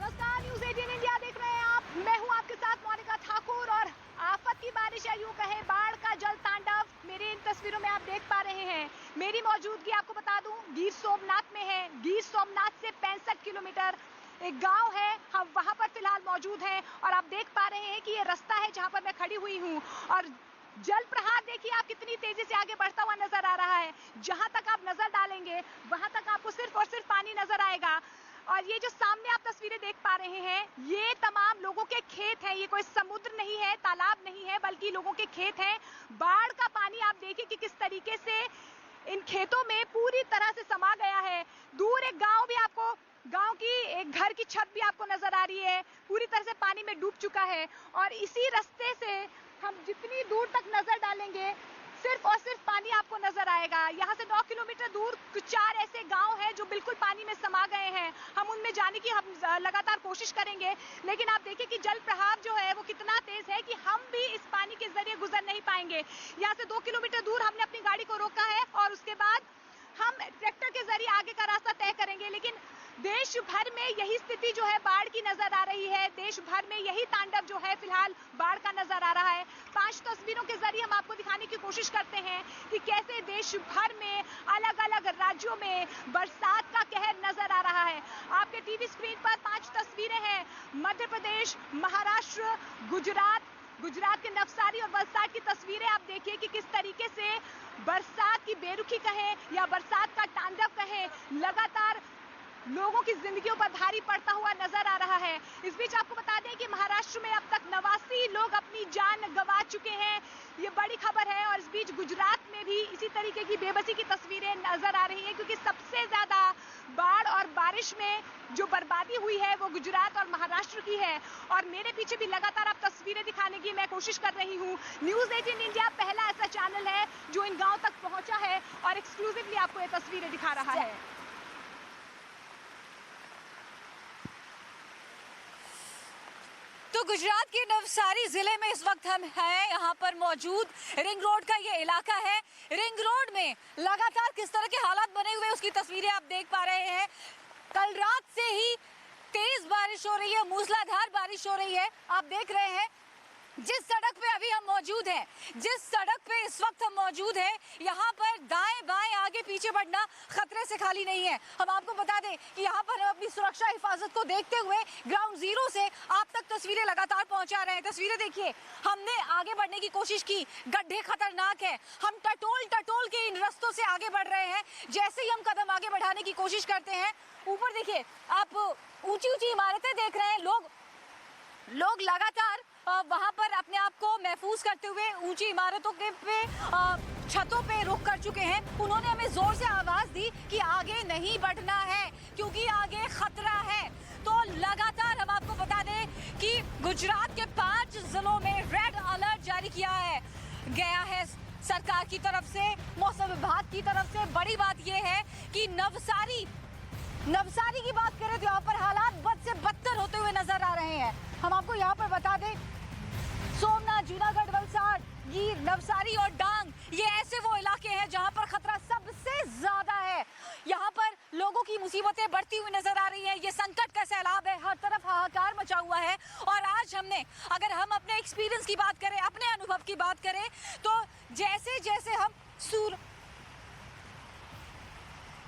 नमस्कार, news 18 India देख रहे हैं आप। मैं हूं आपके साथ मोनिका ठाकुर और आफत की बारिश है, यूं कहें बाढ़ का जल तांडव मेरी इन तस्वीरों में आप देख पा रहे हैं। मेरी मौजूदगी आपको बता दूं गिर सोमनाथ में है। गिर सोमनाथ से 65 किलोमीटर एक गांव है, हम वहां पर फिलहाल मौजूद हैं और आप देख पा रहे हैं कि ये रास्ता है जहां पर मैं खड़ी हुई हूँ और जल प्रवाह देखिए आप कितनी तेजी से आगे बढ़ता हुआ नजर आ रहा है। जहां तक आप नजर डालेंगे वहां तक आपको सिर्फ और सिर्फ पानी नजर आएगा। और ये जो सामने आप तस्वीरें देख पा रहे हैं ये तमाम लोगों के खेत हैं। ये कोई समुद्र नहीं है, तालाब नहीं है, बल्कि लोगों के खेत हैं। बाढ़ का पानी आप देखिए कि किस तरीके से इन खेतों में पूरी तरह से समा गया है। दूर एक गांव भी आपको, गांव की एक घर की छत भी आपको नजर आ रही है, पूरी तरह से पानी में डूब चुका है। और इसी रास्ते से हम जितनी दूर तक नजर डालेंगे सिर्फ और सिर्फ पानी आपको नजर आएगा। यहाँ से 9 किलोमीटर दूर कुछ 4 ऐसे गांव हैं जो बिल्कुल पानी में समा गए हैं। हम उनमें जाने की हम लगातार कोशिश करेंगे, लेकिन आप देखिए कि जल प्रवाह जो है वो कितना तेज है कि हम भी इस पानी के जरिए गुजर नहीं पाएंगे। यहाँ से 2 किलोमीटर दूर हमने अपनी गाड़ी को रोका है और उसके बाद हम ट्रैक्टर के जरिए आगे का रास्ता तय करेंगे। लेकिन देश भर में यही स्थिति जो है बाढ़ की नजर आ रही है। देश भर में यही तांडव जो है फिलहाल बाढ़ का नजर आ रहा है। 5 तस्वीरों के जरिए हम आपको दिखाने की कोशिश करते हैं कि कैसे देश भर में अलग अलग राज्यों में बरसात का कहर नजर आ रहा है। आपके टीवी स्क्रीन पर 5 तस्वीरें हैं। मध्य प्रदेश, महाराष्ट्र, गुजरात के नवसारी और वलसाड की तस्वीरें आप देखिए कि किस तरीके से बरसात की बेरुखी कहें या बरसात का तांडव कहें लगातार लोगों की जिंदगियों पर भारी पड़ता हुआ नजर आ रहा है। इस बीच आपको बता दें कि महाराष्ट्र में अब तक 89 लोग अपनी जान गंवा चुके हैं, ये बड़ी खबर है। और इस बीच गुजरात में भी इसी तरीके की बेबसी की तस्वीरें नजर आ रही हैं, क्योंकि सबसे ज्यादा बाढ़ और बारिश में जो बर्बादी हुई है वो गुजरात और महाराष्ट्र की है। और मेरे पीछे भी लगातार आप तस्वीरें दिखाने की मैं कोशिश कर रही हूँ। न्यूज़ 18 इंडिया पहला ऐसा चैनल है जो इन गाँव तक पहुंचा है और एक्सक्लूसिवली आपको ये तस्वीरें दिखा रहा है। तो गुजरात के नवसारी जिले में इस वक्त हम हैं, यहाँ पर मौजूद रिंग रोड का ये इलाका है। रिंग रोड में लगातार किस तरह के हालात बने हुए उसकी तस्वीरें आप देख पा रहे हैं। कल रात से ही तेज बारिश हो रही है, मूसलाधार बारिश हो रही है। आप देख रहे हैं जिस सड़क पे अभी हम मौजूद हैं, जिस सड़क पे इस वक्त हम मौजूद हैं, यहाँ पर दाएं बाएं आगे पीछे बढ़ना खतरे से खाली नहीं है। हम आपको बता दें कि यहाँ पर हम अपनी सुरक्षा हिफाजत को देखते हुए ग्राउंड जीरो से आप तक तस्वीरें लगातार पहुँचा रहे हैं। तस्वीरें देखिए, हमने आगे बढ़ने की कोशिश की, गड्ढे खतरनाक है, हम टटोल के इन रास्तों से आगे बढ़ रहे हैं। जैसे ही हम कदम आगे बढ़ाने की कोशिश करते हैं, ऊपर देखिए आप ऊंची इमारतें देख रहे हैं। लोग लगातार वहां पर अपने आप को महफूज करते हुए ऊंची इमारतों के पे छतों पे रुक कर चुके हैं। उन्होंने हमें जोर से आवाज दी कि आगे नहीं बढ़ना है क्योंकि आगे खतरा है। तो लगातार हम आपको बता दें कि गुजरात के 5 जिलों में रेड अलर्ट जारी किया गया है सरकार की तरफ से, मौसम विभाग की तरफ से। बड़ी बात यह है कि नवसारी की बात करें तो यहाँ पर हालात बद से बदतर होते हुए नजर आ रहे हैं। हम आपको यहाँ पर बता दें सोमनाथ, जूनागढ़, वलसाड, गिर, नवसारी और डांग ये ऐसे वो इलाके हैं जहां पर खतरा सबसे ज्यादा है। यहाँ पर लोगों की मुसीबतें बढ़ती हुई नजर आ रही हैं। ये संकट का सैलाब है, हर तरफ हाहाकार मचा हुआ है। और आज अगर हम अपने एक्सपीरियंस की बात करें, अपने अनुभव की बात करें, तो जैसे जैसे हम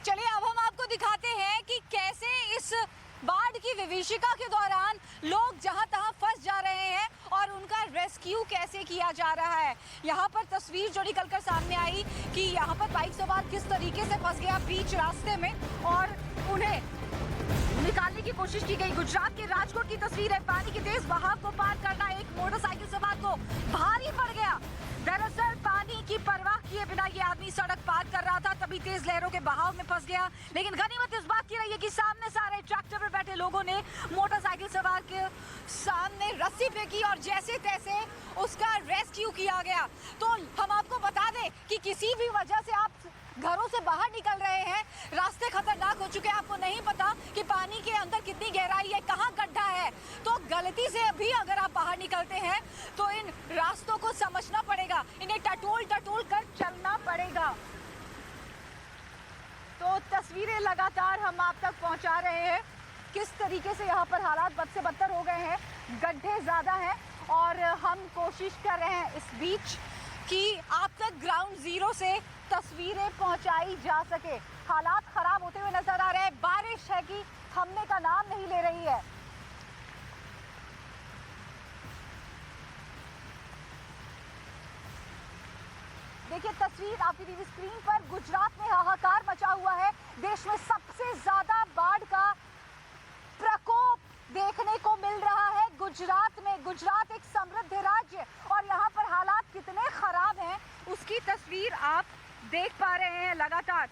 चलिए अब हम आपको दिखाते हैं कि कैसे इस बाढ़ की विभीषिका के दौरान लोग जहां तहां फंस जा रहे हैं और उनका रेस्क्यू कैसे किया जा रहा है। यहाँ पर तस्वीर जो निकलकर सामने आई कि यहाँ पर बाइक सवार किस तरीके से फंस गया बीच रास्ते में और उन्हें निकालने की कोशिश की गई। गुजरात के राजकोट की तस्वीर है। पानी के तेज बहाव को पार करना एक मोटरसाइकिल सवार को भारी पड़ गया। दरअसल पानी की परवाह किए बिना ये आदमी सड़क पार कर रहा था, तभी तेज लहरों के बहाव में फंस गया। लेकिन गनीमत इस बात की रही है कि सामने सारे ट्रैक्टर पर बैठे लोगों ने मोटरसाइकिल सवार के सामने रस्सी फेंकी और जैसे तैसे उसका रेस्क्यू किया गया। तो हम आपको बता दें कि किसी भी वजह से आप घरों से बाहर निकल रहे हैं, रास्ते खतरनाक हो चुके हैं, आपको नहीं पता कि पानी के अंदर कितनी गहराई है, कहाँ गड्ढा है, तो गलती से भी अगर आप बाहर निकलते हैं तो इन रास्तों को समझना पड़ेगा, इन्हें टटोल कर चलना पड़ेगा। तो तस्वीरें लगातार हम आप तक पहुंचा रहे हैं किस तरीके से यहाँ पर हालात बद से बदतर हो गए हैं, गड्ढे ज़्यादा हैं और हम कोशिश कर रहे हैं इस बीच कि आप तक ग्राउंड ज़ीरो से तस्वीरें पहुंचाई जा सके। हालात ख़राब होते हुए नज़र आ रहे हैं, बारिश है कि थमने का नाम नहीं ले रही है। देखिए तस्वीर आपकी टीवी स्क्रीन पर, गुजरात में हाहाकार मचा हुआ है। देश में सबसे ज्यादा बाढ़ का प्रकोप देखने को मिल रहा है गुजरात में। गुजरात एक समृद्ध राज्य और यहाँ पर हालात कितने खराब हैं उसकी तस्वीर आप देख पा रहे हैं। लगातार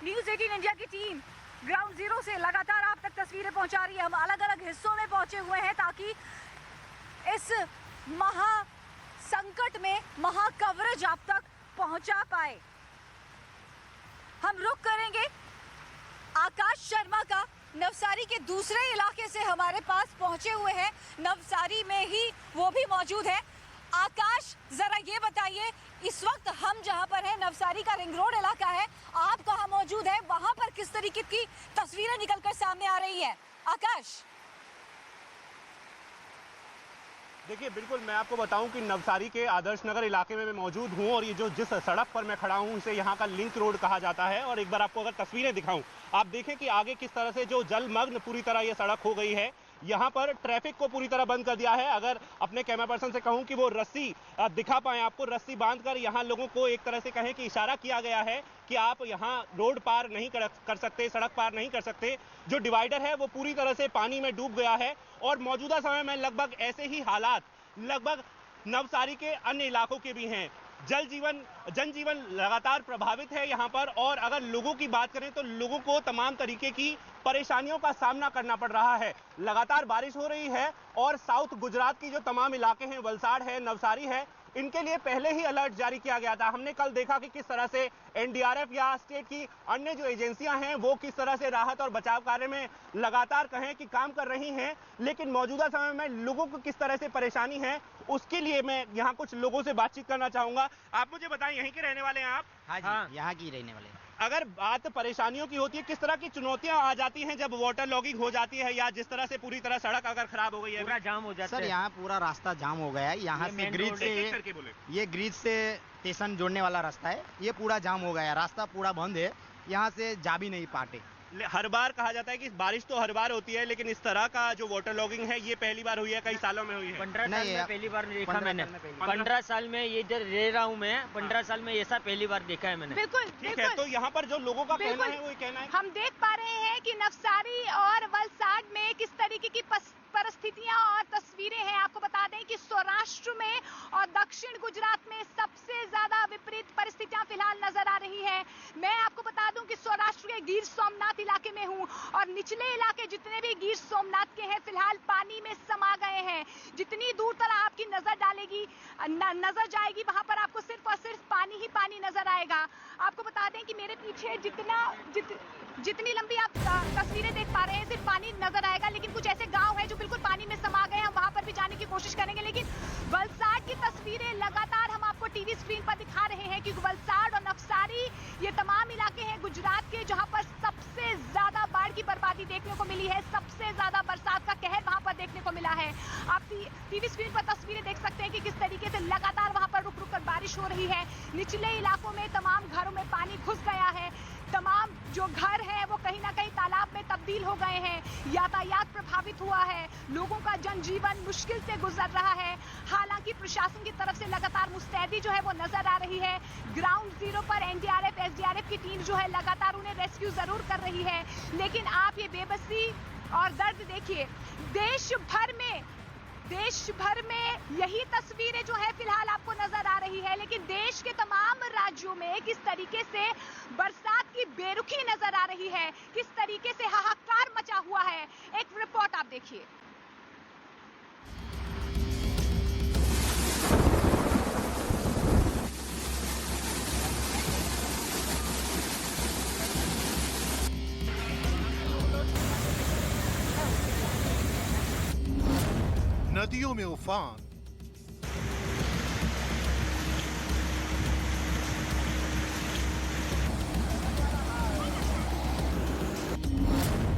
न्यूज़ 18 इंडिया की टीम ग्राउंड जीरो से लगातार आप तक तस्वीरें पहुंचा रही है। हम अलग अलग हिस्सों में पहुंचे हुए हैं ताकि इस महा संकट में महा कवरेज आप तक पहुंचा पाए। हम रुक करेंगे आकाश शर्मा का, नवसारी के दूसरे इलाके से हमारे पास पहुंचे हुए हैं, नवसारी में ही वो भी मौजूद है। आकाश, जरा ये बताइए इस वक्त हम जहां पर हैं नवसारी का रिंग रोड इलाका है, आप कहां मौजूद है, वहां पर किस तरीके की तस्वीरें निकलकर सामने आ रही है? आकाश। देखिए बिल्कुल, मैं आपको बताऊं कि नवसारी के आदर्श नगर इलाके में मैं मौजूद हूं और ये जो जिस सड़क पर मैं खड़ा हूं इसे यहाँ का लिंक रोड कहा जाता है। और एक बार आपको अगर तस्वीरें दिखाऊं, आप देखें कि आगे किस तरह से जो जलमग्न पूरी तरह ये सड़क हो गई है। यहाँ पर ट्रैफिक को पूरी तरह बंद कर दिया है। अगर अपने कैमरा पर्सन से कहूँ कि वो रस्सी दिखा पाए आपको, रस्सी बांधकर यहाँ लोगों को एक तरह से कहें कि इशारा किया गया है कि आप यहाँ रोड पार नहीं कर सकते, सड़क पार नहीं कर सकते। जो डिवाइडर है वो पूरी तरह से पानी में डूब गया है और मौजूदा समय में लगभग ऐसे ही हालात लगभग नवसारी के अन्य इलाकों के भी हैं। जनजीवन लगातार प्रभावित है यहाँ पर। और अगर लोगों की बात करें तो लोगों को तमाम तरीके की परेशानियों का सामना करना पड़ रहा है। लगातार बारिश हो रही है और साउथ गुजरात की जो तमाम इलाके हैं, वलसाड़ है, नवसारी है, इनके लिए पहले ही अलर्ट जारी किया गया था। हमने कल देखा कि किस तरह से एनडीआरएफ या स्टेट की अन्य जो एजेंसियां हैं वो किस तरह से राहत और बचाव कार्य में लगातार कहें कि काम कर रही हैं। लेकिन मौजूदा समय में लोगों को किस तरह से परेशानी है उसके लिए मैं यहाँ कुछ लोगों से बातचीत करना चाहूंगा। आप मुझे बताएं, यहीं के रहने वाले हैं आप? हाँ जी, यहाँ की रहने वाले हैं। अगर बात परेशानियों की होती है, किस तरह की चुनौतियां आ जाती हैं जब वाटर लॉगिंग हो जाती है या जिस तरह से पूरी तरह सड़क अगर खराब हो गई है? पूरा जाम हो जाता है सर, यहाँ पूरा रास्ता जाम हो गया है। यहाँ से ग्रिज से ये ग्रिज से स्टेशन जोड़ने वाला रास्ता है, ये पूरा जाम हो गया है। रास्ता पूरा बंद है, यहाँ से जा भी नहीं पाते। हर बार कहा जाता है कि बारिश तो हर बार होती है, लेकिन इस तरह का जो वाटर लॉगिंग है ये पहली बार हुई है, कई सालों में हुई है? 15 साल में पहली बार देखा मैंने। 15 साल में ये इधर रह रहा हूँ मैं, 15 साल में ऐसा पहली बार देखा है मैंने। बिल्कुल ठीक है, तो यहाँ पर जो लोगों का कहना है वो कहना है, हम देख पा रहे हैं कि नवसारी और वलसाड़ में किस तरीके की परिस्थितियां और तस्वीरें हैं। आपको बता दें कि सौराष्ट्र में और दक्षिण गुजरात में सबसे ज्यादा विपरीत परिस्थितियां फिलहाल नजर आ रही है। मैं आपको बता दूं कि सौराष्ट्र के गिर सोमनाथ इलाके में हूं और निचले इलाके जितने भी गिर सोमनाथ के हैं फिलहाल पानी में समा गए हैं। जितनी दूर तक आपकी नजर जाएगी वहां पर आपको सिर्फ और सिर्फ पानी ही पानी नजर आएगा। आपको बता दें कि मेरे पीछे जितनी लंबी आप तस्वीरें देख पा रहे हैं सिर्फ पानी नजर आएगा, लेकिन कुछ ऐसे गांव हैं जो बिल्कुल पानी में समा गए हैं, हम वहां पर भी जाने की कोशिश करेंगे। लेकिन वलसाड़ की तस्वीरें लगातार हम आपको टीवी स्क्रीन पर दिखा रहे हैं कि वलसाड़ और नवसारी ये तमाम इलाके हैं गुजरात के जहां पर सबसे ज्यादा बाढ़ की बर्बादी देखने को मिली है, सबसे ज्यादा बरसात का कहर वहां पर देखने को मिला है। आप टीवी स्क्रीन पर तस्वीरें देख सकते हैं कि किस तरीके से लगातार वहां पर रुक रुक कर बारिश हो रही है। निचले इलाकों में तमाम घरों में पानी घुस गया है, तमाम जो घर हैं वो कहीं ना कहीं तालाब में तब्दील हो गए हैं, यातायात प्रभावित हुआ है, लोगों का जनजीवन मुश्किल से गुजर रहा है। हालांकि प्रशासन की तरफ से लगातार मुस्तैदी जो है वो नजर आ रही है। ग्राउंड जीरो पर एनडीआरएफ एसडीआरएफ की टीम जो है लगातार उन्हें रेस्क्यू जरूर कर रही है, लेकिन आप ये बेबसी और दर्द देखिए। देश भर में यही तस्वीरें जो है फिलहाल आपको नजर आ रही है, लेकिन देश के तमाम राज्यों में किस तरीके से बरसात की बेरुखी नजर आ रही है, किस तरीके से हाहाकार मचा हुआ है। एक रिपोर्ट आप देखिए। नदियों में उफान,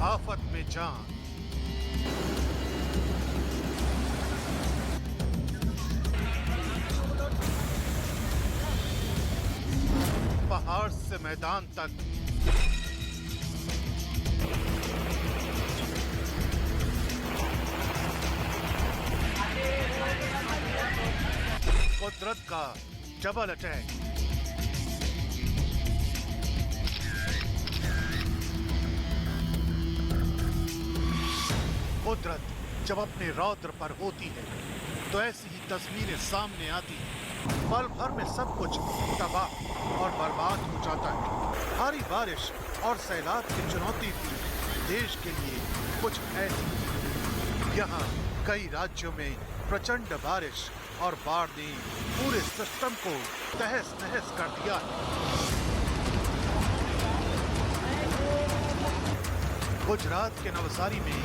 आफत में जान, पहाड़ से मैदान तक कुदरत का डबल अटैक। कुदरत जब अपने रौद्र पर होती है तो ऐसी ही तस्वीरें सामने आती हैं। पल भर में सब कुछ तबाह और बर्बाद हो जाता है। भारी बारिश और सैलाब की चुनौती भी देश के लिए कुछ ऐसी। यहाँ कई राज्यों में प्रचंड बारिश और बाढ़ ने पूरे सिस्टम को तहस नहस कर दिया है। गुजरात के नवसारी में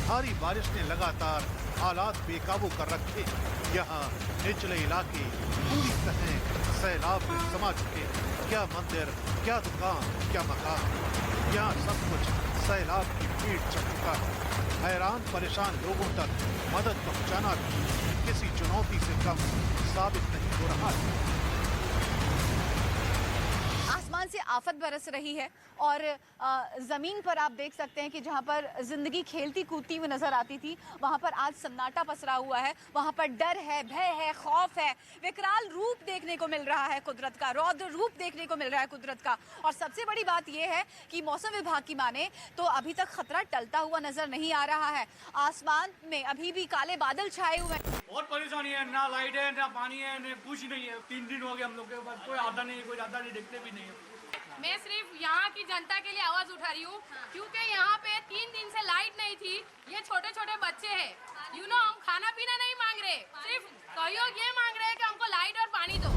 भारी बारिश ने लगातार हालात बेकाबू कर रखे। यहाँ निचले इलाके पूरी तरह सैलाब में समा चुके। क्या मंदिर, क्या दुकान, क्या मकान, यहाँ सब कुछ सैलाब की भीड़ चढ़ चुका है। हैरान परेशान लोगों तक मदद पहुँचाना भी किसी चुनौती से कम साबित नहीं हो रहा है। आसमान से आफत बरस रही है और जमीन पर आप देख सकते हैं कि जहां पर जिंदगी खेलती कूदती हुई नजर आती थी वहां पर आज सन्नाटा पसरा हुआ है। वहां पर डर है, भय है, खौफ है, विकराल रूप देखने को मिल रहा है कुदरत का, रौद्र रूप देखने को मिल रहा है कुदरत का। और सबसे बड़ी बात यह है कि मौसम विभाग की माने तो अभी तक खतरा टलता हुआ नजर नहीं आ रहा है। आसमान में अभी भी काले बादल छाए हुए हैं। बहुत परेशानी है, ना लाइट है, ना पानी है, ना कुछ नहीं है। 3 दिन हो गए हम लोग के पास, कोई आता नहीं, कोई जाता नहीं, देखते भी नहीं है। मैं सिर्फ यहाँ की जनता के लिए आवाज उठा रही हूँ क्योंकि यहाँ पे 3 दिन से लाइट नहीं थी। ये छोटे छोटे बच्चे हैं, हम खाना पीना नहीं मांग रहे, सिर्फ सहयोग ये मांग रहे हैं कि हमको लाइट और पानी दो।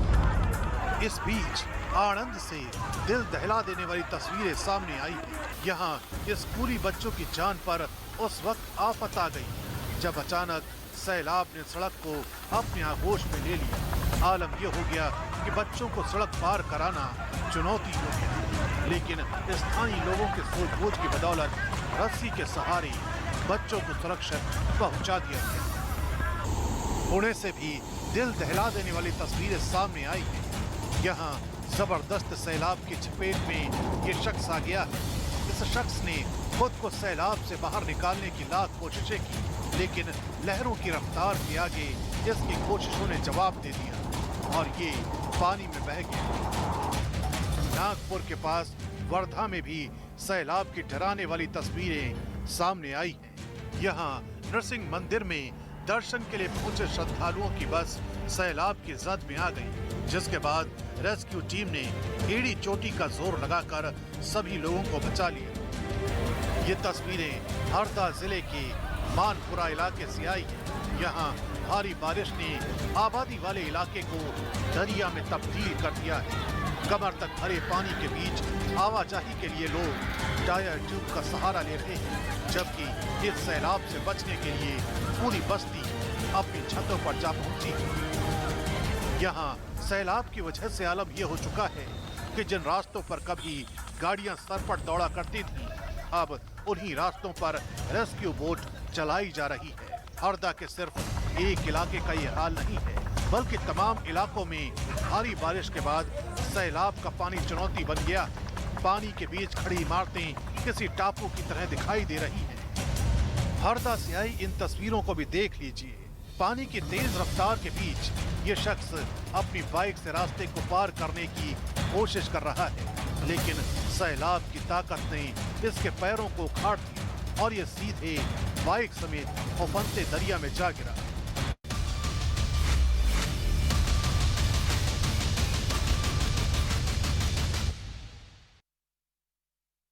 इस बीच आनंद से दिल दहला देने वाली तस्वीरें सामने आई। यहाँ स्कूली बच्चों की जान पर उस वक्त आफत आ गई जब अचानक सैलाब ने सड़क को अपने आगोश में ले लिया। आलम यह हो गया कि बच्चों को सड़क पार कराना चुनौती हो गई, लेकिन स्थानीय लोगों के सूझबूझ की बदौलत रस्सी के सहारे बच्चों को सुरक्षित पहुंचा दिया गया। पुणे से भी दिल दहला देने वाली तस्वीरें सामने आई हैं। यहाँ जबरदस्त सैलाब की चपेट में ये शख्स आ गया है। इस शख्स ने खुद को सैलाब से बाहर निकालने की लाख कोशिशें की, लेकिन लहरों की रफ्तार के आगे इसकी कोशिशों ने जवाब दे दिया और ये पानी में बह गया। नागपुर के पास वर्धा में भी सैलाब की डराने वाली तस्वीरें सामने आई हैं। यहाँ नरसिंह मंदिर में दर्शन के लिए पहुंचे श्रद्धालुओं की बस सैलाब की जद में आ गई, जिसके बाद रेस्क्यू टीम ने एड़ी चोटी का जोर लगाकर सभी लोगों को बचा लिया। ये तस्वीरें हरदा जिले के मानपुरा इलाके से आई है। यहाँ भारी बारिश ने आबादी वाले इलाके को दरिया में तब्दील कर दिया है। कमर तक भरे पानी के बीच आवाजाही के लिए लोग टायर ट्यूब का सहारा ले रहे हैं, जबकि इस सैलाब से बचने के लिए पूरी बस्ती अपनी छतों पर जा पहुंची। यहाँ सैलाब की वजह से आलम यह हो चुका है कि जिन रास्तों पर कभी गाड़ियां सरपट दौड़ा करती थी, अब उन्हीं रास्तों पर रेस्क्यू बोट चलाई जा रही है। हरदा के सिर्फ एक इलाके का ये हाल नहीं है, बल्कि तमाम इलाकों में भारी बारिश के बाद सैलाब का पानी चुनौती बन गया। पानी के बीच खड़ी इमारतें किसी टापू की तरह दिखाई दे रही हैं। हरदा से आई इन तस्वीरों को भी देख लीजिए। पानी की तेज रफ्तार के बीच ये शख्स अपनी बाइक से रास्ते को पार करने की कोशिश कर रहा है, लेकिन सैलाब की ताकत ने इसके पैरों को उखाड़ दिया और ये सीधे बाइक समेत उफनते दरिया में जा गिरा।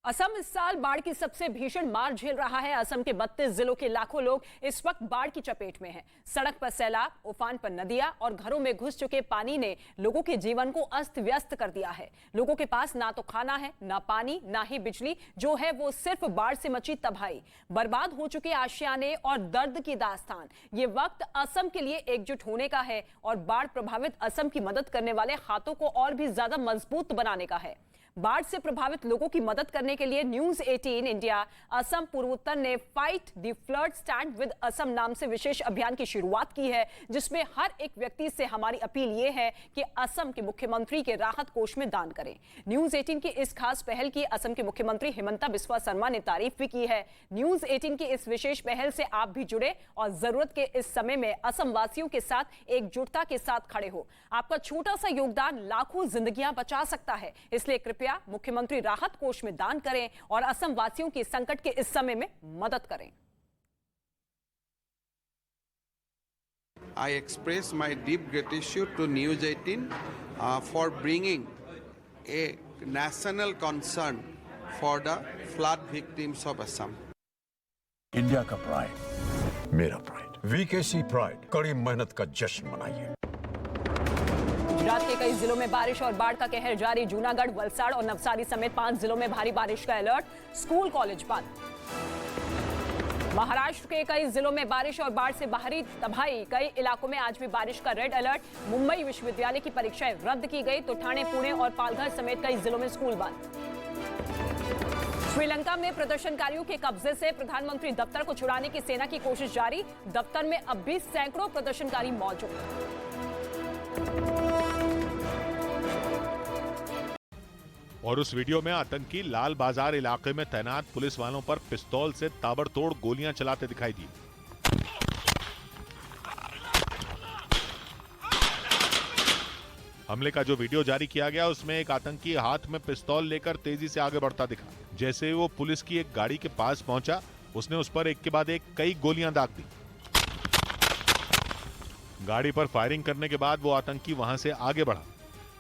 असम इस साल बाढ़ की सबसे भीषण मार झेल रहा है। असम के 32 जिलों के लाखों लोग इस वक्त बाढ़ की चपेट में हैं। सड़क पर सैलाब, उफान पर नदियां और घरों में घुस चुके पानी ने लोगों के जीवन को अस्त व्यस्त कर दिया है। लोगों के पास ना तो खाना है, ना पानी, ना ही बिजली। जो है वो सिर्फ बाढ़ से मची तबाही, बर्बाद हो चुके आशियाने और दर्द की दास्तान। ये वक्त असम के लिए एकजुट होने का है और बाढ़ प्रभावित असम की मदद करने वाले हाथों को और भी ज्यादा मजबूत बनाने का है। बाढ़ से प्रभावित लोगों की मदद करने के लिए न्यूज 18 इंडिया असम पूर्वोत्तर ने fight the flood stand with Assam नाम से विशेष अभियान की शुरुआत की है, जिसमें हर एक व्यक्ति से हमारी अपील यह है कि असम के मुख्यमंत्री के राहत कोष में दान करें। न्यूज 18 की इस खास पहल की असम के मुख्यमंत्री हिमंता बिस्वा शर्मा ने तारीफ भी की है। न्यूज 18 की इस विशेष पहल से आप भी जुड़े और जरूरत के इस समय में असम वासियों के साथ एकजुटता के साथ खड़े हो। आपका छोटा सा योगदान लाखों जिंदगियां बचा सकता है, इसलिए कृपया मुख्यमंत्री राहत कोष में दान करें और असम वासियों की संकट के इस समय में मदद करें। I express my deep gratitude to News 18 for bringing a national concern for the flood victims of Assam. India का प्राइड, मेरा प्राइड, वीकेसी प्राइड, कड़ी मेहनत का जश्न मनाइए। गुजरात के कई जिलों में बारिश और बाढ़ का कहर जारी। जूनागढ़, वलसाड़ और नवसारी समेत 5 जिलों में भारी बारिश का अलर्ट। स्कूल कॉलेज बंद। महाराष्ट्र के कई जिलों में बारिश और बाढ़ से बाहरी तबाही। कई इलाकों में आज भी बारिश का रेड अलर्ट। मुंबई विश्वविद्यालय की परीक्षाएं रद्द की गई तो ठाणे, पुणे और पालघर समेत कई जिलों में स्कूल बंद। श्रीलंका में प्रदर्शनकारियों के कब्जे से प्रधानमंत्री दफ्तर को छुड़ाने की सेना की कोशिश जारी। दफ्तर में अब भी सैकड़ों प्रदर्शनकारी मौजूद। और उस वीडियो में आतंकी लाल बाजार इलाके में तैनात पुलिस वालों पर पिस्तौल से ताबड़तोड़ गोलियां चलाते दिखाई दी। हमले का जो वीडियो जारी किया गया उसमें एक आतंकी हाथ में पिस्तौल लेकर तेजी से आगे बढ़ता दिखा। जैसे वो पुलिस की एक गाड़ी के पास पहुंचा, उसने उस पर एक के बाद एक कई गोलियां दाग दी। गाड़ी पर फायरिंग करने के बाद वो आतंकी वहां से आगे बढ़ा।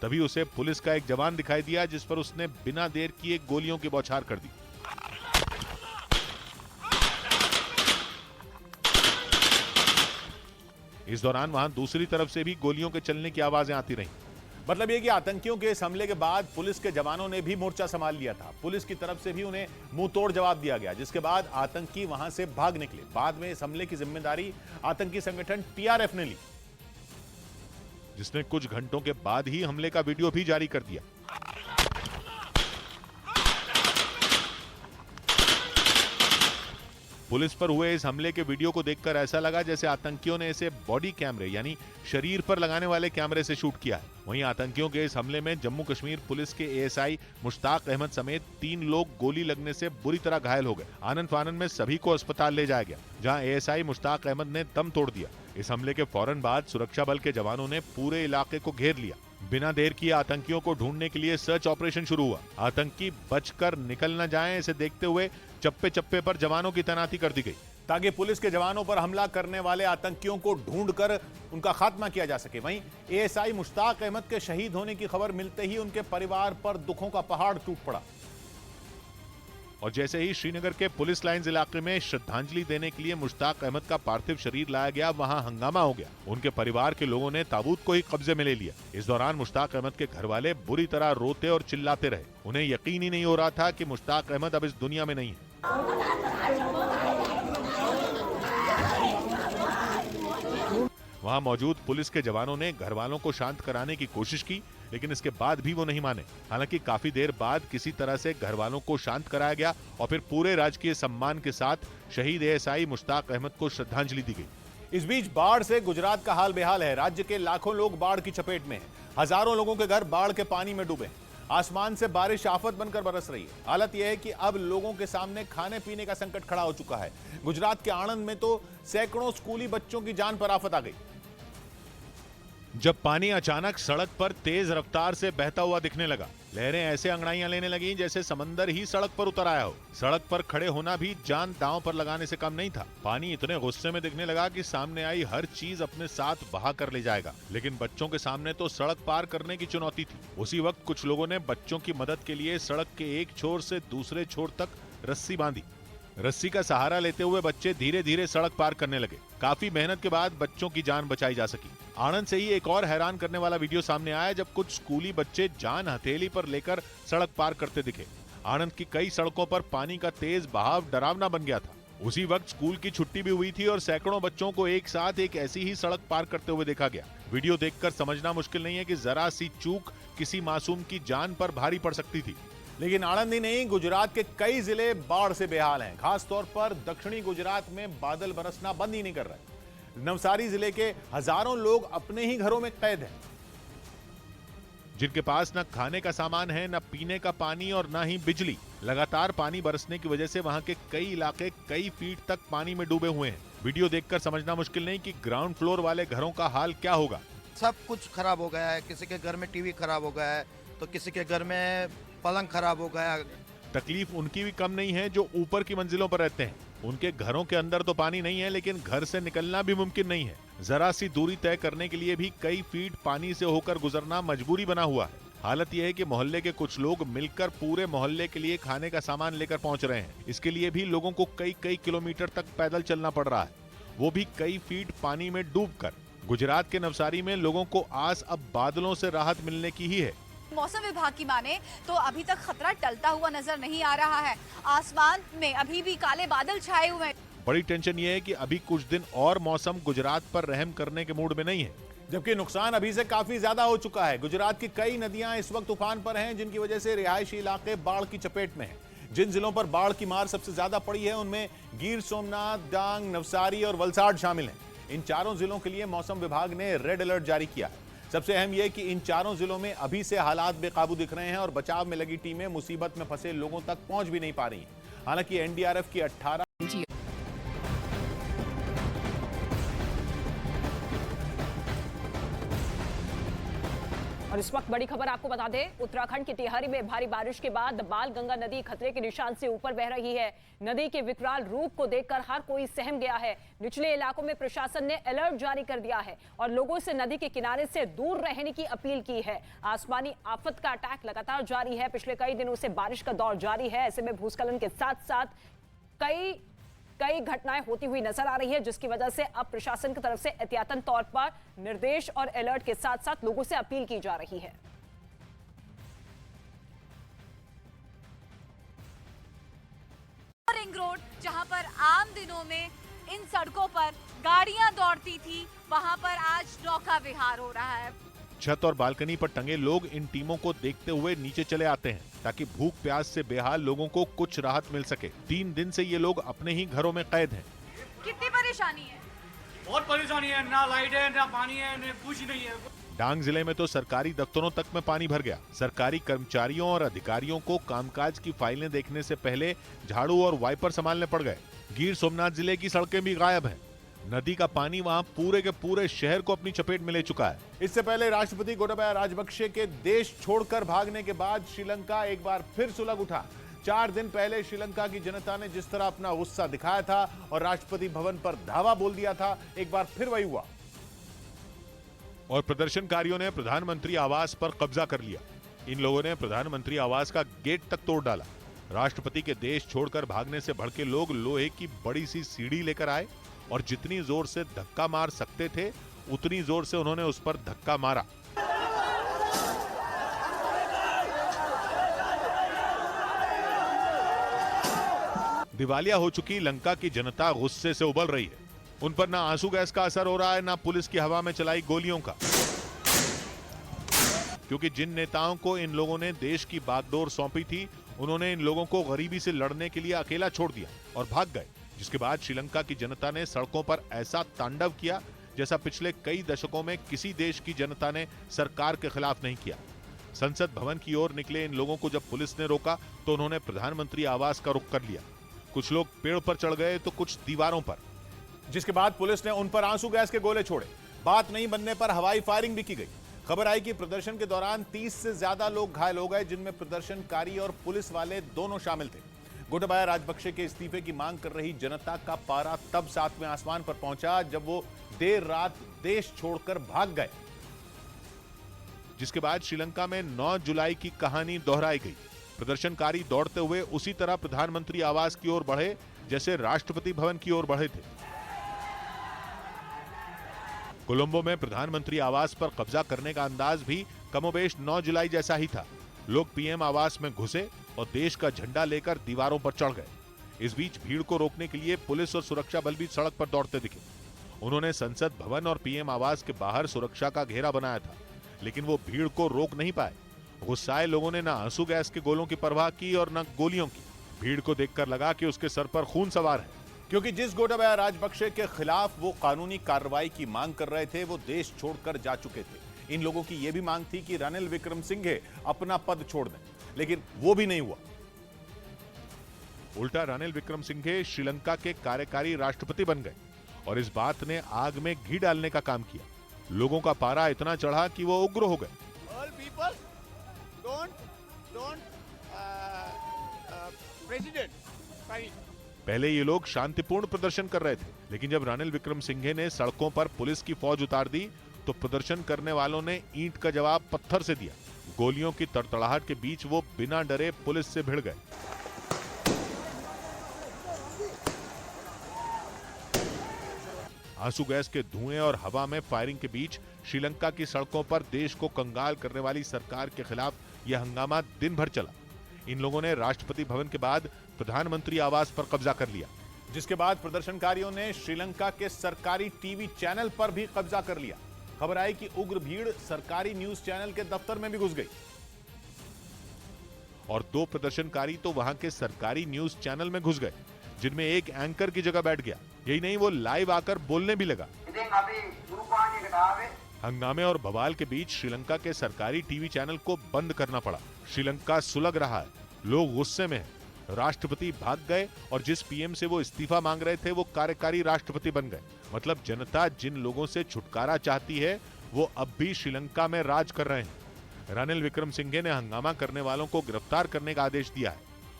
तभी उसे पुलिस का एक जवान दिखाई दिया, जिस पर उसने बिना देर किए गोलियों की बौछार कर दी। इस दौरान वहां दूसरी तरफ से भी गोलियों के चलने की आवाजें आती रहीं। मतलब ये कि आतंकियों के इस हमले के बाद पुलिस के जवानों ने भी मोर्चा संभाल लिया था। पुलिस की तरफ से भी उन्हें मुंह तोड़ जवाब दिया गया, जिसके बाद आतंकी वहां से भाग निकले। बाद में इस हमले की जिम्मेदारी आतंकी संगठन टीआरएफ ने ली, जिसने कुछ घंटों के बाद ही हमले का वीडियो भी जारी कर दिया। पुलिस पर हुए इस हमले के वीडियो को देखकर ऐसा लगा जैसे आतंकियों ने इसे बॉडी कैमरे यानी शरीर पर लगाने वाले कैमरे से शूट किया है। वहीं आतंकियों के इस हमले में जम्मू कश्मीर पुलिस के एएसआई मुश्ताक अहमद समेत 3 लोग गोली लगने से बुरी तरह घायल हो गए। आनंद फानन में सभी को अस्पताल ले जाया गया, जहां एएसआई मुश्ताक अहमद ने दम तोड़ दिया। इस हमले के फौरन बाद सुरक्षा बल के जवानों ने पूरे इलाके को घेर लिया। बिना देर किए आतंकियों को ढूंढने के लिए सर्च ऑपरेशन शुरू हुआ। आतंकी बचकर निकल न जाएं, इसे देखते हुए चप्पे चप्पे पर जवानों की तैनाती कर दी गई, ताकि पुलिस के जवानों पर हमला करने वाले आतंकियों को ढूंढकर उनका खात्मा किया जा सके। वहीं एएसआई मुश्ताक अहमद के शहीद होने की खबर मिलते ही उनके परिवार पर दुखों का पहाड़ टूट पड़ा। और जैसे ही श्रीनगर के पुलिस लाइंस इलाके में श्रद्धांजलि देने के लिए मुश्ताक अहमद का पार्थिव शरीर लाया गया, वहां हंगामा हो गया। उनके परिवार के लोगों ने ताबूत को ही कब्जे में ले लिया। इस दौरान मुश्ताक अहमद के घर वाले बुरी तरह रोते और चिल्लाते रहे। उन्हें यकीन ही नहीं हो रहा था कि मुश्ताक अहमद अब इस दुनिया में नहीं है। वहां मौजूद पुलिस के जवानों ने घर वालों को शांत कराने की कोशिश की, लेकिन इसके बाद भी वो नहीं माने। हालांकि काफी देर बाद किसी तरह से घर वालों को शांत कराया गया और फिर पूरे राजकीय सम्मान के साथ शहीद एएसआई मुश्ताक अहमद को श्रद्धांजलि दी गई। इस बीच बाढ़ से गुजरात का हाल बेहाल है। राज्य के लाखों लोग बाढ़ की चपेट में हैं। हजारों लोगों के घर बाढ़ के पानी में डूबे। आसमान से बारिश आफत बनकर बरस रही है। हालत यह है कि अब लोगों के सामने खाने पीने का संकट खड़ा हो चुका है। गुजरात के आणंद में तो सैकड़ों स्कूली बच्चों की जान पर आफत आ गई। जब पानी अचानक सड़क पर तेज रफ्तार से बहता हुआ दिखने लगा, लहरें ऐसे अंगड़ाइयां लेने लगी जैसे समंदर ही सड़क पर उतर आया हो। सड़क पर खड़े होना भी जान दांव पर लगाने से कम नहीं था। पानी इतने गुस्से में दिखने लगा कि सामने आई हर चीज अपने साथ बहा कर ले जाएगा। लेकिन बच्चों के सामने तो सड़क पार करने की चुनौती थी। उसी वक्त कुछ लोगों ने बच्चों की मदद के लिए सड़क के एक छोर से दूसरे छोर तक रस्सी बांधी। रस्सी का सहारा लेते हुए बच्चे धीरे धीरे सड़क पार करने लगे। काफी मेहनत के बाद बच्चों की जान बचाई जा सकी। आणंद से ही एक और हैरान करने वाला वीडियो सामने आया, जब कुछ स्कूली बच्चे जान हथेली पर लेकर सड़क पार करते दिखे। आणंद की कई सड़कों पर पानी का तेज बहाव डरावना बन गया था। उसी वक्त स्कूल की छुट्टी भी हुई थी और सैकड़ों बच्चों को एक साथ एक ऐसी ही सड़क पार करते हुए देखा गया। वीडियो देखकर समझना मुश्किल नहीं है कि जरा सी चूक किसी मासूम की जान पर भारी पड़ सकती थी। लेकिन आनंद ही नहीं, गुजरात के कई जिले बाढ़ से बेहाल हैं। खासतौर पर दक्षिणी गुजरात में बादल बरसना बंद ही नहीं कर रहे। नवसारी जिले के हजारों लोग अपने ही घरों में कैद हैं, जिनके पास न खाने का सामान है, न पीने का पानी और न ही बिजली। लगातार पानी बरसने की वजह से वहां के कई इलाके कई फीट तक पानी में डूबे हुए हैं। वीडियो देखकर समझना मुश्किल नहीं कि ग्राउंड फ्लोर वाले घरों का हाल क्या होगा। सब कुछ खराब हो गया है। किसी के घर में टीवी खराब हो गया है, तो किसी के घर में पलंग खराब हो गया। तकलीफ उनकी भी कम नहीं है जो ऊपर की मंजिलों पर रहते हैं। उनके घरों के अंदर तो पानी नहीं है, लेकिन घर से निकलना भी मुमकिन नहीं है। जरा सी दूरी तय करने के लिए भी कई फीट पानी से होकर गुजरना मजबूरी बना हुआ है। हालत यह है कि मोहल्ले के कुछ लोग मिलकर पूरे मोहल्ले के लिए खाने का सामान लेकर पहुंच रहे हैं। इसके लिए भी लोगों को कई किलोमीटर तक पैदल चलना पड़ रहा है, वो भी कई फीट पानी में डूबकर। गुजरात के नवसारी में लोगों को आस अब बादलों से राहत मिलने की ही है। मौसम विभाग की माने तो अभी तक खतरा टलता हुआ नजर नहीं आ रहा है। आसमान में अभी भी काले बादल छाए हुए हैं। बड़ी टेंशन ये है कि अभी कुछ दिन और मौसम गुजरात पर रहम करने के मूड में नहीं है, जबकि नुकसान अभी से काफी ज्यादा हो चुका है। गुजरात की कई नदियां इस वक्त उफान पर हैं, जिनकी वजह से रिहायशी इलाके बाढ़ की चपेट में हैं। जिन जिलों पर बाढ़ की मार सबसे ज्यादा पड़ी है उनमें गिर सोमनाथ, डांग, नवसारी और वलसाड़ शामिल हैं। इन चारों जिलों के लिए मौसम विभाग ने रेड अलर्ट जारी किया है। सबसे अहम यह कि इन चारों जिलों में अभी से हालात बेकाबू दिख रहे हैं और बचाव में लगी टीमें मुसीबत में फंसे लोगों तक पहुंच भी नहीं पा रही हैं। हालांकि एनडीआरएफ की 18 और इस वक्त बड़ी खबर आपको बता दें, उत्तराखंड के टिहरी में भारी बारिश के बाद बालगंगा नदी खतरे के निशान से ऊपर बह रही है। नदी के विकराल रूप को देखकर हर कोई सहम गया है। निचले इलाकों में प्रशासन ने अलर्ट जारी कर दिया है और लोगों से नदी के किनारे से दूर रहने की अपील की है। आसमानी आफत का अटैक लगातार जारी है। पिछले कई दिनों से बारिश का दौर जारी है। ऐसे में भूस्खलन के साथ साथ कई घटनाएं होती हुई नजर आ रही है, जिसकी वजह से अब प्रशासन की तरफ से एहतियातन तौर पर निर्देश और अलर्ट के साथ साथ लोगों से अपील की जा रही है। रिंग रोड, जहां पर आम दिनों में इन सड़कों पर गाड़ियां दौड़ती थी, वहां पर आज नौका विहार हो रहा है। छत और बालकनी पर टंगे लोग इन टीमों को देखते हुए नीचे चले आते हैं ताकि भूख प्यास से बेहाल लोगों को कुछ राहत मिल सके। 3 दिन से ये लोग अपने ही घरों में कैद हैं। कितनी परेशानी है? बहुत परेशानी है, ना लाइट है, ना पानी है, ना कुछ नहीं है। डांग जिले में तो सरकारी दफ्तरों तक में पानी भर गया। सरकारी कर्मचारियों और अधिकारियों को कामकाज की फाइलें देखने से पहले झाड़ू और वाइपर संभालने पड़ गए। गिर सोमनाथ जिले की सड़कें भी गायब हैं। नदी का पानी वहां पूरे के पूरे शहर को अपनी चपेट में ले चुका है। इससे पहले राष्ट्रपति गोटाबाया राजपक्षे के देश छोड़कर भागने के बाद श्रीलंका एक बार फिर सुलग उठा। 4 दिन पहले श्रीलंका की जनता ने जिस तरह अपना गुस्सा दिखाया था और राष्ट्रपति भवन पर धावा बोल दिया था, एक बार फिर वही हुआ और प्रदर्शनकारियों ने प्रधानमंत्री आवास पर कब्जा कर लिया। इन लोगों ने प्रधानमंत्री आवास का गेट तक तोड़ डाला। राष्ट्रपति के देश छोड़कर भागने से भड़के लोग लोहे की बड़ी सी सीढ़ी लेकर आए और जितनी जोर से धक्का मार सकते थे उतनी जोर से उन्होंने उस पर धक्का मारा। दिवालिया हो चुकी लंका की जनता गुस्से से उबल रही है। उन पर ना आंसू गैस का असर हो रहा है, ना पुलिस की हवा में चलाई गोलियों का, क्योंकि जिन नेताओं को इन लोगों ने देश की बागडोर सौंपी थी, उन्होंने इन लोगों को गरीबी से लड़ने के लिए अकेला छोड़ दिया और भाग गए। जिसके बाद श्रीलंका की जनता ने सड़कों पर ऐसा तांडव किया जैसा पिछले कई दशकों में किसी देश की जनता ने सरकार के खिलाफ नहीं किया। संसद भवन की ओर निकले इन लोगों को जब पुलिस ने रोका तो उन्होंने प्रधानमंत्री आवास का रुख कर लिया। कुछ लोग पेड़ पर चढ़ गए तो कुछ दीवारों पर, जिसके बाद पुलिस ने उन पर आंसू गैस के गोले छोड़े। बात नहीं बनने पर हवाई फायरिंग भी की गई। खबर आई कि प्रदर्शन के दौरान 30 से ज्यादा लोग घायल हो गए, जिनमें प्रदर्शनकारी और पुलिस वाले दोनों शामिल थे। गोटाबाया राजपक्षे के इस्तीफे की मांग कर रही जनता का पारा तब 7वें आसमान पर पहुंचा जब वो देर रात देश छोड़कर भाग गए। जिसके बाद श्रीलंका में 9 जुलाई की कहानी दोहराई गई। प्रदर्शनकारी दौड़ते हुए उसी तरह प्रधानमंत्री आवास की ओर बढ़े जैसे राष्ट्रपति भवन की ओर बढ़े थे। कोलंबो में प्रधानमंत्री आवास पर कब्जा करने का अंदाज भी कमोबेश 9 जुलाई जैसा ही था। लोग पीएम आवास में घुसे और देश का झंडा लेकर दीवारों पर चढ़ गए। इस बीच भीड़ को रोकने के लिए पुलिस और सुरक्षा बल भी सड़क पर दौड़ते दिखे। उन्होंने संसद भवन और पीएम आवास के बाहर सुरक्षा का घेरा बनाया था, लेकिन वो भीड़ को रोक नहीं पाए। गुस्साए लोगों ने ना आंसू गैस के गोलों की परवाह की और न गोलियों की। भीड़ को देखकर लगा कि उसके सर पर खून सवार है, क्योंकि जिस गोटाबाया राजपक्षे के खिलाफ वो कानूनी कार्रवाई की मांग कर रहे थे वो देश छोड़कर जा चुके थे। इन लोगों की यह भी मांग थी कि रानिल विक्रमसिंघे अपना पद छोड़ दें, लेकिन वो भी नहीं हुआ। उल्टा रानिल विक्रमसिंघे श्रीलंका के कार्यकारी राष्ट्रपति बन गए और इस बात ने आग में घी डालने का काम किया। लोगों का पारा इतना चढ़ा कि वो उग्र हो गए। पहले ये लोग शांतिपूर्ण प्रदर्शन कर रहे थे, लेकिन जब रानिल विक्रमसिंघे ने सड़कों पर पुलिस की फौज उतार दी तो प्रदर्शन करने वालों ने ईंट का जवाब पत्थर से दिया। गोलियों की तड़तड़ाहट के बीच वो बिना डरे पुलिस से भिड़ गए। आंसू गैस के धुएं और हवा में फायरिंग के बीच श्रीलंका की सड़कों पर देश को कंगाल करने वाली सरकार के खिलाफ यह हंगामा दिन भर चला। इन लोगों ने राष्ट्रपति भवन के बाद प्रधानमंत्री आवास पर कब्जा कर लिया, जिसके बाद प्रदर्शनकारियों ने श्रीलंका के सरकारी टीवी चैनल पर भी कब्जा कर लिया। खबर आई कि उग्र भीड़ सरकारी न्यूज चैनल के दफ्तर में भी घुस गई और 2 प्रदर्शनकारी तो वहां के सरकारी न्यूज चैनल में घुस गए, जिनमें एक एंकर की जगह बैठ गया। यही नहीं, वो लाइव आकर बोलने भी लगा। हंगामे और बवाल के बीच श्रीलंका के सरकारी टीवी चैनल को बंद करना पड़ा। श्रीलंका सुलग रहा है, लोग गुस्से में हैं। राष्ट्रपति भाग गए और जिस पीएम से वो इस्तीफा मांग रहे थे वो कार्यकारी राष्ट्रपति बन गए। मतलब जनता जिन लोगों से छुटकारा चाहती है वो अब भी श्रीलंका में राज कर रहे हैं। रानिल विक्रमसिंघे ने हंगामा करने वालों को गिरफ्तार करने का आदेश दिया है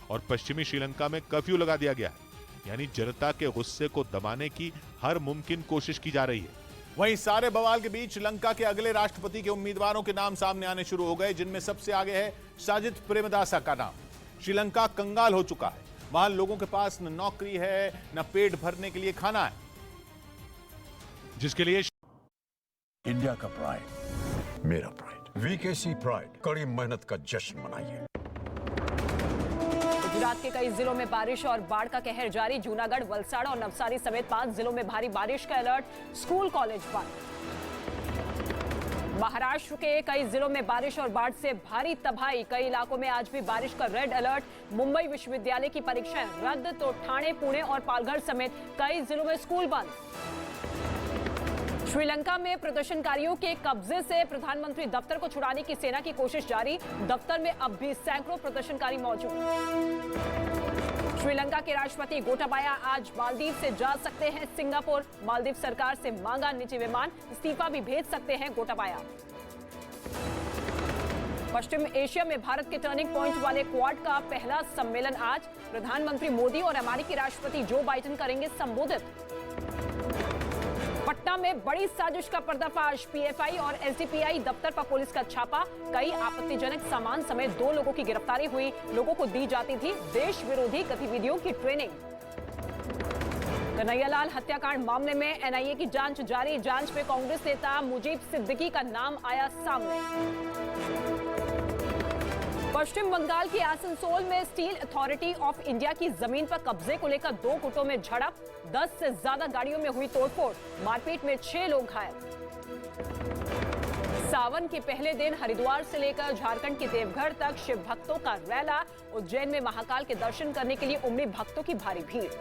और पश्चिमी श्रीलंका में कर्फ्यू लगा दिया गया है, यानी जनता के गुस्से को दबाने की हर मुमकिन कोशिश की जा रही है। वहीं सारे बवाल के बीच श्रीलंका के अगले राष्ट्रपति के उम्मीदवारों के नाम सामने आने शुरू हो गए, जिनमें सबसे आगे है साजिद प्रेमदासा का नाम। श्रीलंका कंगाल हो चुका है, वहां लोगों के पास न नौकरी है न पेट भरने के लिए खाना है, जिसके लिए इंडिया का प्राइड, मेरा प्राइड, वीकेसी प्राइड कड़ी मेहनत का जश्न मनाइए। गुजरात के कई जिलों में बारिश और बाढ़ का कहर जारी। जूनागढ़, वलसाड़ और नवसारी समेत 5 जिलों में भारी बारिश का अलर्ट। स्कूल कॉलेज बंद। महाराष्ट्र के कई जिलों में बारिश और बाढ़ से भारी तबाही। कई इलाकों में आज भी बारिश का रेड अलर्ट। मुंबई विश्वविद्यालय की परीक्षाएं रद्द तो ठाणे, पुणे और पालघर समेत कई जिलों में स्कूल बंद। श्रीलंका में प्रदर्शनकारियों के कब्जे से प्रधानमंत्री दफ्तर को छुड़ाने की सेना की कोशिश जारी। दफ्तर में अब भी सैकड़ों प्रदर्शनकारी मौजूद। श्रीलंका के राष्ट्रपति गोटाबाया आज मालदीव से जा सकते हैं सिंगापुर। मालदीव सरकार से मांगा निजी विमान, इस्तीफा भी भेज सकते हैं गोटाबाया। पश्चिम एशिया में भारत के टर्निंग पॉइंट वाले क्वाड का पहला सम्मेलन आज। प्रधानमंत्री मोदी और अमेरिकी राष्ट्रपति जो बाइडेन करेंगे संबोधित। पटना में बड़ी साजिश का पर्दाफाश। पीएफआई और एसडीपीआई दफ्तर पर पुलिस का छापा। कई आपत्तिजनक सामान समेत 2 लोगों की गिरफ्तारी हुई। लोगों को दी जाती थी देश विरोधी गतिविधियों की ट्रेनिंग। कन्हैयालाल हत्याकांड मामले में एनआईए की जांच जारी। जांच में कांग्रेस नेता मुजीब सिद्दीकी का नाम आया सामने। पश्चिम बंगाल के आसनसोल में स्टील अथॉरिटी ऑफ इंडिया की जमीन पर कब्जे को लेकर 2 गुटों में झड़प। 10 से ज्यादा गाड़ियों में हुई तोड़फोड़। मारपीट में 6 लोग घायल। सावन के पहले दिन हरिद्वार से लेकर झारखंड के देवघर तक शिव भक्तों का रैला। उज्जैन में महाकाल के दर्शन करने के लिए उमड़ी भक्तों की भारी भीड़।